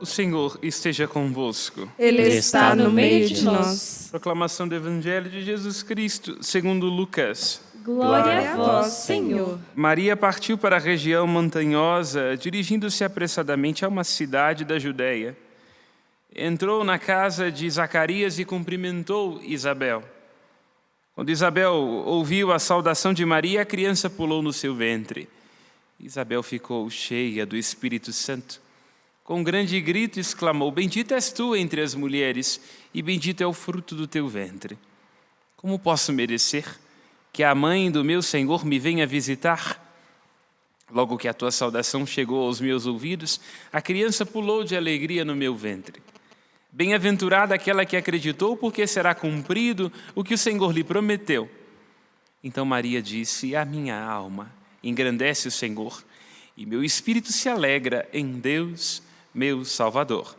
O Senhor esteja convosco. Ele está no meio de nós. Proclamação do Evangelho de Jesus Cristo, segundo Lucas. Glória a vós, Senhor. Maria partiu para a região montanhosa, dirigindo-se apressadamente a uma cidade da Judéia. Entrou na casa de Zacarias e cumprimentou Isabel. Quando Isabel ouviu a saudação de Maria, a criança pulou no seu ventre. Isabel ficou cheia do Espírito Santo. Com um grande grito exclamou: Bendita és tu entre as mulheres, e bendito é o fruto do teu ventre. Como posso merecer que a mãe do meu Senhor me venha visitar? Logo que a tua saudação chegou aos meus ouvidos, a criança pulou de alegria no meu ventre. Bem-aventurada aquela que acreditou, porque será cumprido o que o Senhor lhe prometeu. Então Maria disse: A minha alma engrandece o Senhor, e meu espírito se alegra em Deus, meu Salvador.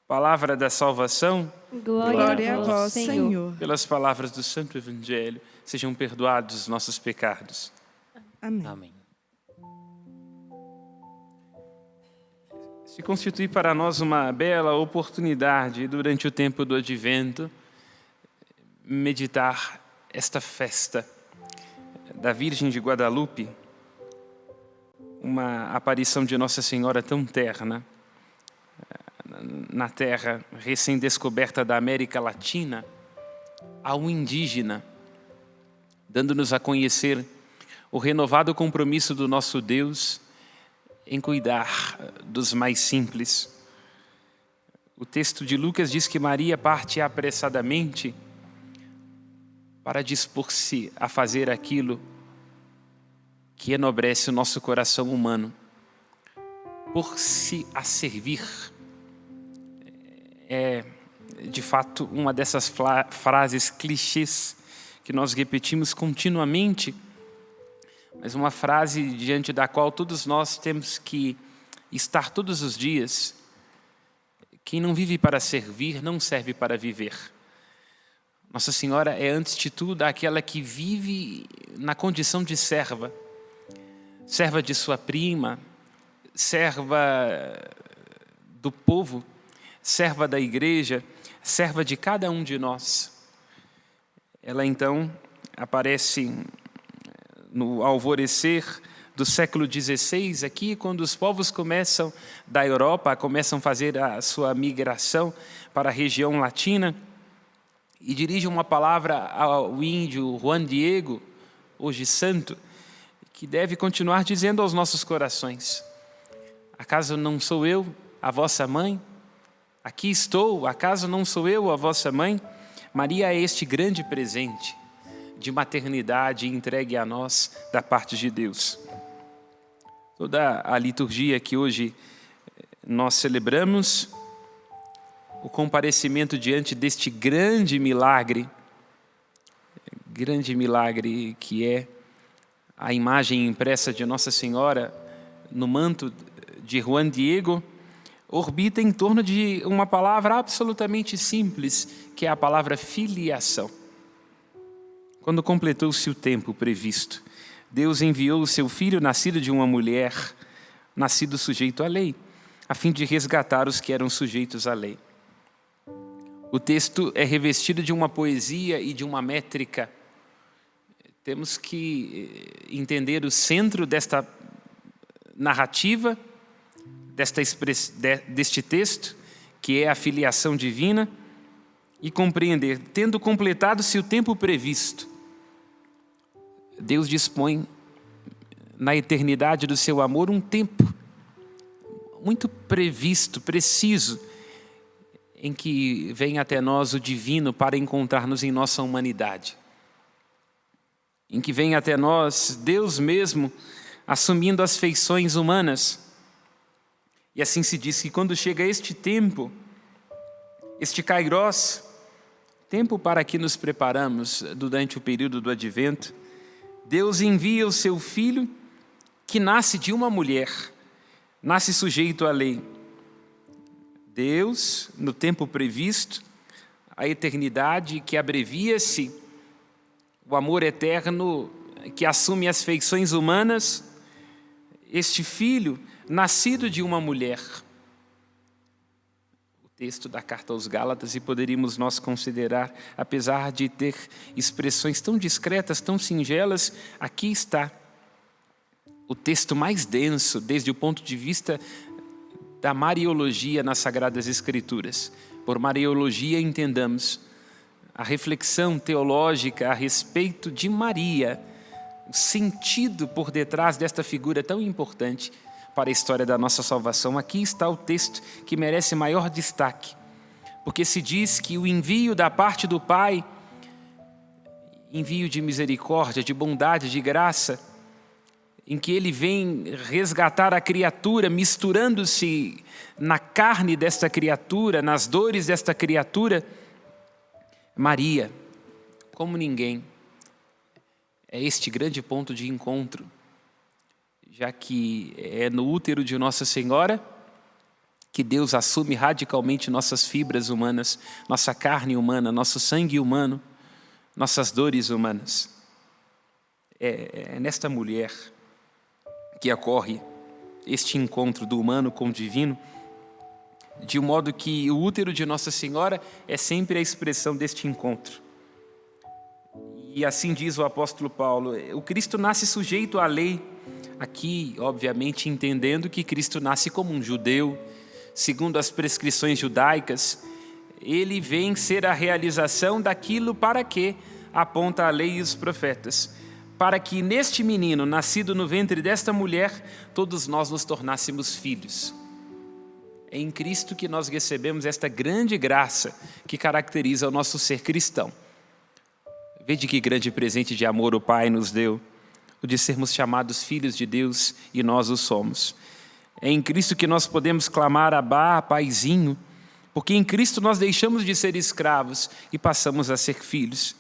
Palavra da salvação. Glória a vós, Senhor. Pelas palavras do Santo Evangelho, sejam perdoados os nossos pecados. Amém. Amém. Se constitui para nós uma bela oportunidade, durante o tempo do Advento, meditar esta festa da Virgem de Guadalupe, uma aparição de Nossa Senhora tão terna, na terra recém-descoberta da América Latina, ao indígena, dando-nos a conhecer o renovado compromisso do nosso Deus em cuidar dos mais simples. O texto de Lucas diz que Maria parte apressadamente para dispor-se a fazer aquilo que enobrece o nosso coração humano, por-se a servir. É, de fato, uma dessas frases clichês que nós repetimos continuamente, mas uma frase diante da qual todos nós temos que estar todos os dias. Quem não vive para servir, não serve para viver. Nossa Senhora é, antes de tudo, aquela que vive na condição de serva. Serva de sua prima, serva do povo, serva da igreja, serva de cada um de nós. Ela então aparece no alvorecer do século XVI, aqui, quando os povos da Europa começam a fazer a sua migração para a região latina, e dirige uma palavra ao índio Juan Diego, hoje santo, que deve continuar dizendo aos nossos corações: acaso não sou eu a vossa mãe? Aqui estou, acaso não sou eu a vossa mãe? Maria é este grande presente de maternidade entregue a nós da parte de Deus. Toda a liturgia que hoje nós celebramos, o comparecimento diante deste grande milagre que é a imagem impressa de Nossa Senhora no manto de Juan Diego, orbita em torno de uma palavra absolutamente simples, que é a palavra filiação. Quando completou-se o tempo previsto, Deus enviou o seu Filho, nascido de uma mulher, nascido sujeito à lei, a fim de resgatar os que eram sujeitos à lei. O texto é revestido de uma poesia e de uma métrica. Temos que entender o centro desta narrativa, deste texto, que é a filiação divina, e compreender, tendo completado-se o tempo previsto, Deus dispõe na eternidade do seu amor um tempo muito previsto, preciso, em que vem até nós o divino para encontrar-nos em nossa humanidade. Em que vem até nós Deus mesmo assumindo as feições humanas. E assim se diz que quando chega este tempo, este Kairos, tempo para que nos preparamos durante o período do Advento, Deus envia o seu Filho, que nasce de uma mulher, nasce sujeito à lei. Deus, no tempo previsto, a eternidade que abrevia-se, o amor eterno que assume as feições humanas, este Filho, nascido de uma mulher, texto da carta aos Gálatas, e poderíamos nós considerar, apesar de ter expressões tão discretas, tão singelas, aqui está o texto mais denso desde o ponto de vista da mariologia nas Sagradas Escrituras. Por mariologia entendamos a reflexão teológica a respeito de Maria, o sentido por detrás desta figura tão importante para a história da nossa salvação. Aqui está o texto que merece maior destaque, porque se diz que o envio da parte do Pai, envio de misericórdia, de bondade, de graça, em que Ele vem resgatar a criatura, misturando-se na carne desta criatura, nas dores desta criatura. Maria, como ninguém, é este grande ponto de encontro, já que é no útero de Nossa Senhora que Deus assume radicalmente nossas fibras humanas, nossa carne humana, nosso sangue humano, nossas dores humanas. É nesta mulher que ocorre este encontro do humano com o divino, de um modo que o útero de Nossa Senhora é sempre a expressão deste encontro. E assim diz o apóstolo Paulo, o Cristo nasce sujeito à lei, aqui, obviamente, entendendo que Cristo nasce como um judeu, segundo as prescrições judaicas. Ele vem ser a realização daquilo para que aponta a lei e os profetas, para que neste menino, nascido no ventre desta mulher, todos nós nos tornássemos filhos. É em Cristo que nós recebemos esta grande graça que caracteriza o nosso ser cristão. Vede que grande presente de amor o Pai nos deu, o de sermos chamados filhos de Deus, e nós o somos. É em Cristo que nós podemos clamar Abá, Paizinho, porque em Cristo nós deixamos de ser escravos e passamos a ser filhos.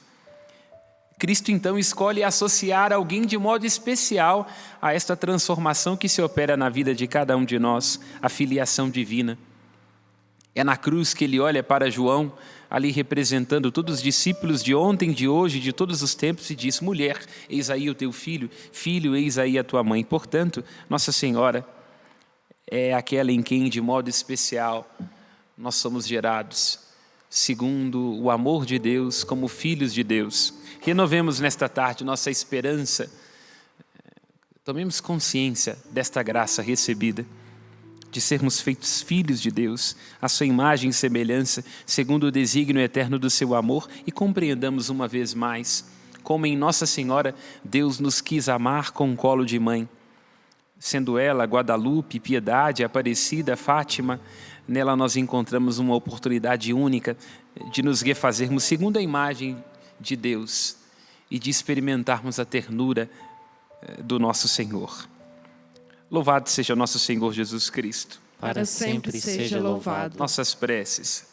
Cristo então escolhe associar alguém de modo especial a esta transformação que se opera na vida de cada um de nós, a filiação divina. É na cruz que ele olha para João, ali representando todos os discípulos de ontem, de hoje, de todos os tempos, e diz, mulher, eis aí o teu filho, filho, eis aí a tua mãe. Portanto, Nossa Senhora é aquela em quem, de modo especial, nós somos gerados, segundo o amor de Deus, como filhos de Deus. Renovemos nesta tarde nossa esperança, tomemos consciência desta graça recebida, de sermos feitos filhos de Deus, à sua imagem e semelhança, segundo o desígnio eterno do seu amor, e compreendamos uma vez mais como em Nossa Senhora Deus nos quis amar com um colo de mãe, sendo ela Guadalupe, Piedade, Aparecida, Fátima. Nela nós encontramos uma oportunidade única de nos refazermos segundo a imagem de Deus e de experimentarmos a ternura do nosso Senhor. Louvado seja nosso Senhor Jesus Cristo. Para sempre seja louvado. Nossas preces.